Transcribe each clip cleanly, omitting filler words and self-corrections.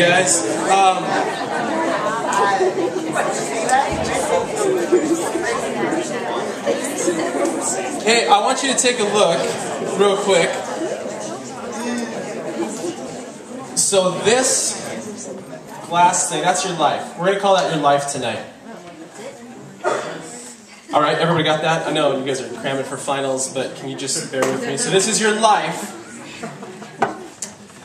guys. Hey, I want you to take a look real quick. So this glass thing, that's your life. We're going to call that your life tonight. All right, everybody got that? I know you guys are cramming for finals, but can you just bear with me? So this is your life.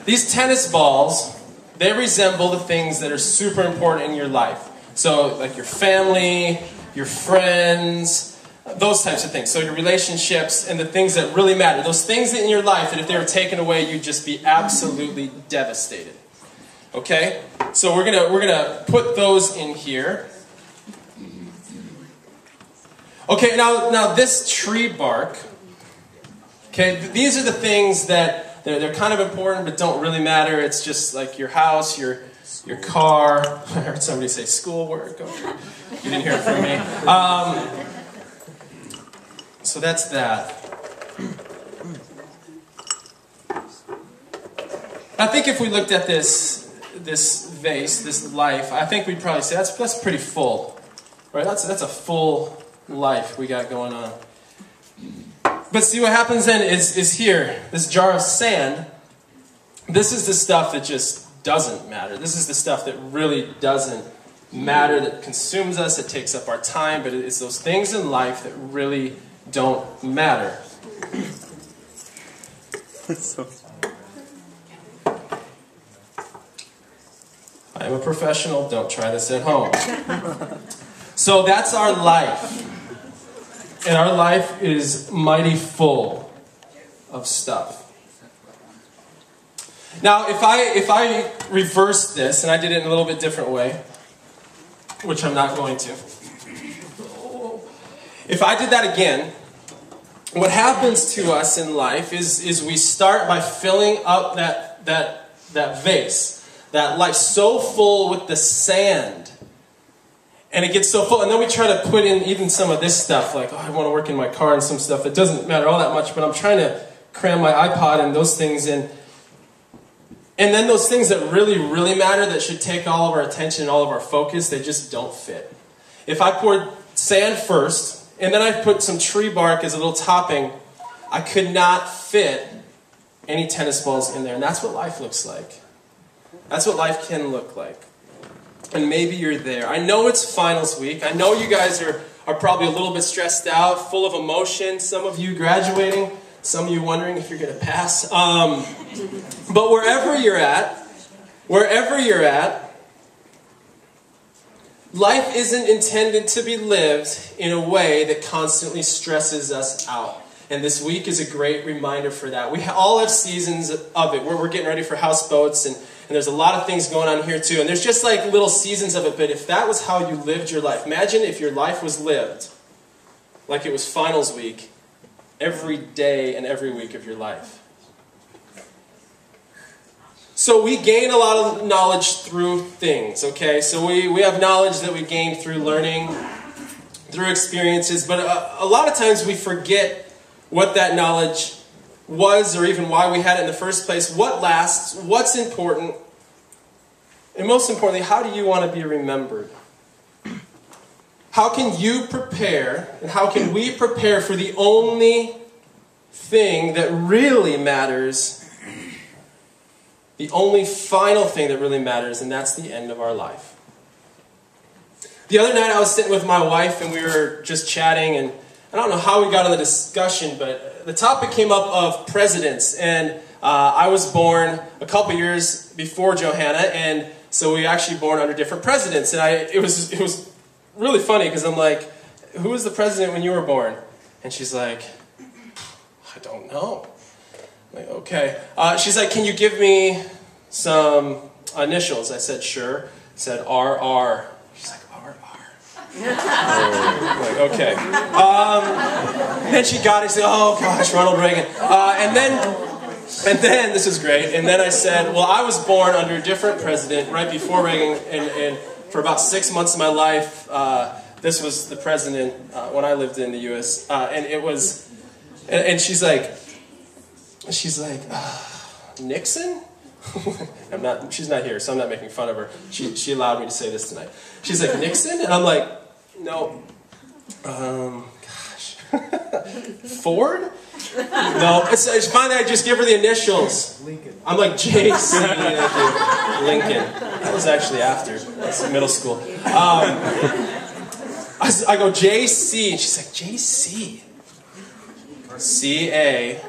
These tennis balls, they resemble the things that are super important in your life. So like your family, your friends, those types of things. So your relationships and the things that really matter. Those things in your life that if they were taken away, you'd just be absolutely devastated. Okay? So we're gonna put those in here. Okay, now this tree bark, okay, these are the things that they're kind of important but don't really matter. It's just like your house, your car. I heard somebody say schoolwork. Okay. You didn't hear it from me. So that's that. I think if we looked at this vase, this life, I think we'd probably say that's pretty full, right? That's a full life we got going on. But see what happens then is here, this jar of sand, this is the stuff that just doesn't matter. This is the stuff that really doesn't matter, that consumes us, it takes up our time, but it's those things in life that really don't matter. I am a professional, don't try this at home. So that's our life. And our life is mighty full of stuff. Now, if I reverse this, and I did it in a little bit different way, which I'm not going to. If I did that again, what happens to us in life is we start by filling up that vase, that life so full with the sand. And it gets so full, and then we try to put in even some of this stuff, like, oh, I want to work in my car and some stuff that doesn't matter all that much, but I'm trying to cram my iPod and those things in. And then those things that really, really matter, that should take all of our attention and all of our focus, they just don't fit. If I poured sand first, and then I put some tree bark as a little topping, I could not fit any tennis balls in there. And that's what life looks like. That's what life can look like. And maybe you're there. I know it's finals week. I know you guys are probably a little bit stressed out, full of emotion. Some of you graduating, some of you wondering if you're going to pass. But wherever you're at, life isn't intended to be lived in a way that constantly stresses us out. And this week is a great reminder for that. We all have seasons of it where we're getting ready for houseboats, and there's a lot of things going on here too. And there's just like little seasons of it, but if that was how you lived your life, imagine if your life was lived like it was finals week every day and every week of your life. So we gain a lot of knowledge through things, okay? So we have knowledge that we gain through learning, through experiences, but a lot of times we forget what that knowledge was, or even why we had it in the first place, what lasts, what's important, and most importantly, how do you want to be remembered? How can you prepare, and how can we prepare for the only thing that really matters, the only final thing that really matters, and that's the end of our life? The other night I was sitting with my wife and we were just chatting, and I don't know how we got on the discussion, but the topic came up of presidents, and I was born a couple years before Johanna, and so we were actually born under different presidents, and it was really funny because I'm like, who was the president when you were born? And she's like, I don't know. I'm like, okay. She's like, can you give me some initials? I said, sure. I said, RR. She's like, like, okay. Then she got it. She said, oh gosh, Ronald Reagan. And then this is great. And then I said, well, I was born under a different president right before Reagan, and for about 6 months of my life, this was the president when I lived in the U.S. And it was, and she's like, Nixon? She's not here, so I'm not making fun of her. She allowed me to say this tonight. She's like, Nixon? And I'm like, no. Gosh. Ford? No, it's fine that I just give her the initials. Lincoln. I'm like, JC. Lincoln. That was actually after. That's in middle school. I go, JC. And she's like, JC. CA.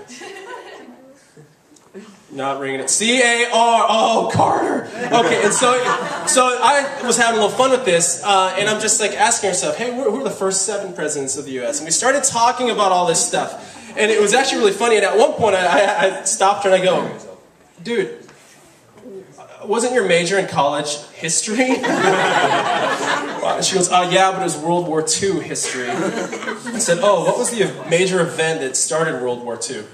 Not ringing it. CAR. Oh, Carter. Okay, and so I was having a little fun with this, and I'm just like asking herself, hey, who are the first 7 presidents of the U.S.? And we started talking about all this stuff. And it was actually really funny. And at one point, I stopped her and I go, dude, wasn't your major in college history? And she goes, yeah, but it was World War II history. I said, oh, what was the major event that started World War II?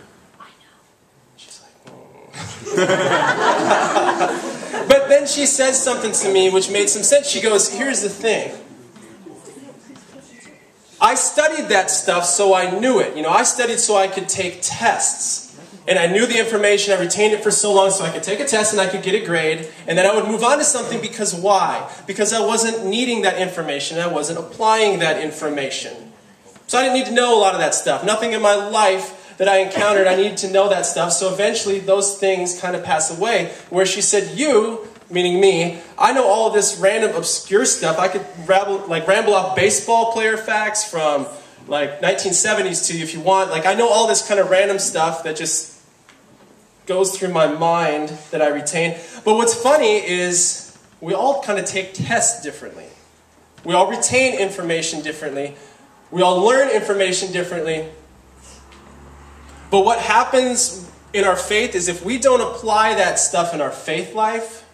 She's like, But then she says something to me which made some sense. She goes, here's the thing. I studied that stuff so I knew it. I studied so I could take tests. And I knew the information, I retained it for so long so I could take a test and I could get a grade. And then I would move on to something because why? Because I wasn't needing that information, I wasn't applying that information. So I didn't need to know a lot of that stuff. Nothing in my life that I encountered, I needed to know that stuff. So eventually those things kind of pass away. Where she said, you, meaning me, I know all of this random obscure stuff. I could ramble off baseball player facts from like 1970s to you if you want. Like I know all this kind of random stuff that just goes through my mind that I retain. But what's funny is we all kind of take tests differently. We all retain information differently. We all learn information differently. But what happens in our faith is if we don't apply that stuff in our faith life,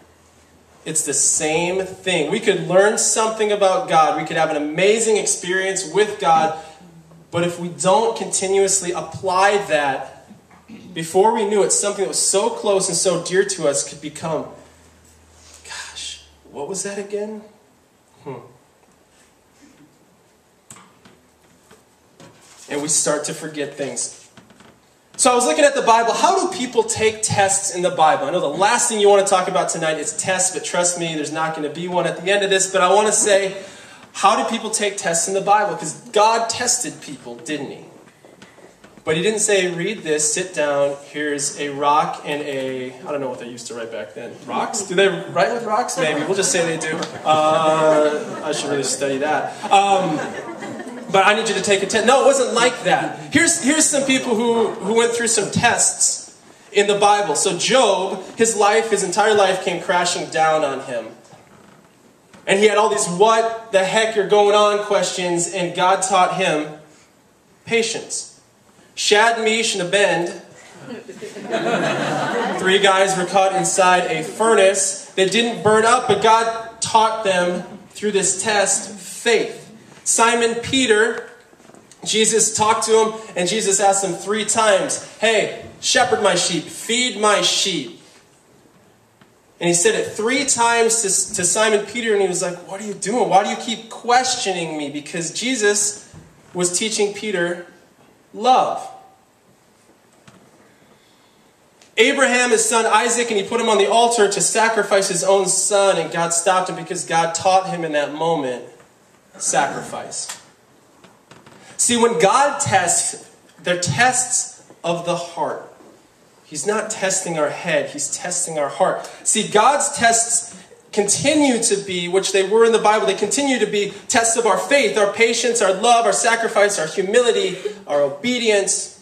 it's the same thing. We could learn something about God. We could have an amazing experience with God. But if we don't continuously apply that, before we knew it, something that was so close and so dear to us could become, gosh, what was that again? And we start to forget things. So I was looking at the Bible. How do people take tests in the Bible? I know the last thing you want to talk about tonight is tests, but trust me, there's not going to be one at the end of this. But I want to say, how do people take tests in the Bible? Because God tested people, didn't He? But He didn't say, read this, sit down, here's a rock and I don't know what they used to write back then. Rocks? Do they write with rocks? Maybe. We'll just say they do. I should really study that. But I need you to take a test. No, it wasn't like that. Here's some people who went through some tests in the Bible. So Job, his entire life came crashing down on him. And he had all these what the heck are going on questions, and God taught him patience. Shad, Mesh, and Abed, 3 guys were caught inside a furnace that didn't burn up, but God taught them through this test faith. Simon Peter, Jesus talked to him, and Jesus asked him 3 times, hey, shepherd my sheep, feed my sheep. And he said it 3 times to Simon Peter, and he was like, what are you doing? Why do you keep questioning me? Because Jesus was teaching Peter love. Abraham, his son Isaac, and he put him on the altar to sacrifice his own son, and God stopped him because God taught him in that moment sacrifice. See, when God tests, they're tests of the heart. He's not testing our head, He's testing our heart. See, God's tests continue to be, which they were in the Bible, they continue to be tests of our faith, our patience, our love, our sacrifice, our humility, our obedience.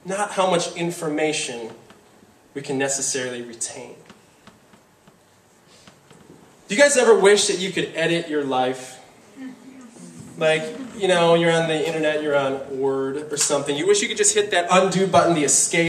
Not how much information we can necessarily retain. Do you guys ever wish that you could edit your life? Like, you're on the internet, you're on Word or something. You wish you could just hit that undo button, the escape